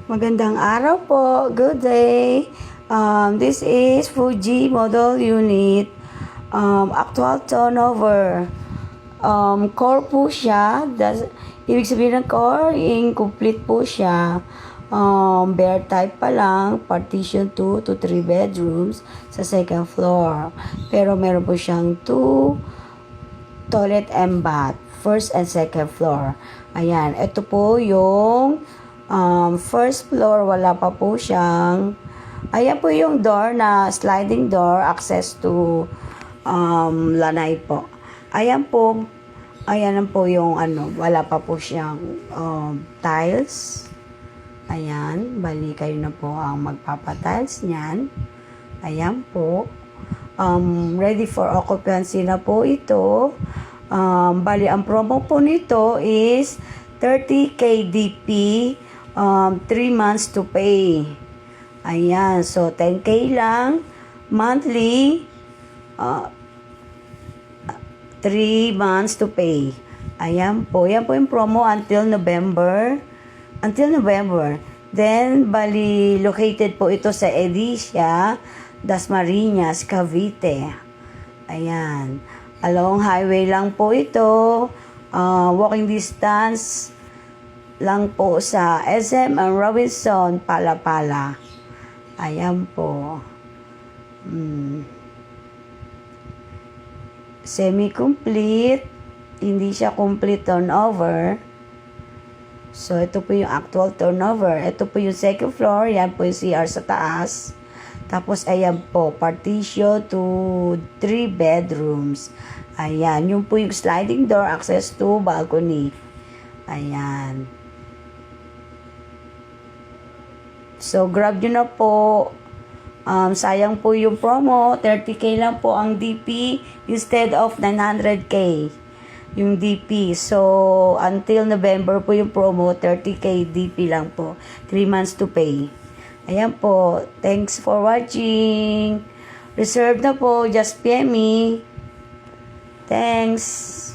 Magandang araw po. Good day. This is Fuji Model Unit. Actual turnover. Core po siya. Ibig sabihin ng core, incomplete po siya. Bare type pa lang. Partition 2 to 3 bedrooms sa second floor. Pero meron po siyang 2 toilet and bath. First and second floor. Ayan. Ito po yung first floor, wala pa po siyang, ayan po yung door na sliding door, access to lanay po. Ayan po, ayan po yung wala pa po siyang tiles. Ayan, bali kayo na po ang magpapatiles niyan. Ayan po. Ready for occupancy na po ito. Bali, ang promo po nito is 30 KDP, 3 months to pay. Ayan, so 10K lang monthly, 3 months to pay. Ayan po, yan po yung promo until November. Then, bali, located po ito sa Edicia, Dasmariñas, Cavite. Ayan, along highway lang po ito. Walking distance lang po sa SM and Robinson, Palapala. Ayan po. Semi-complete. Hindi siya complete turnover. So, ito po yung actual turnover. Ito po yung second floor. Yan po yung CR sa taas. Tapos, ayan po, partition to 3 bedrooms. Ayan, yung po yung sliding door, access to balcony. Ayan. So, grab nyo na po. Sayang po yung promo. 30K lang po ang DP instead of 900K yung DP. So, until November po yung promo, 30K DP lang po. 3 months to pay. Ayan po. Thanks for watching. Reserve na po. Just PM me. Thanks.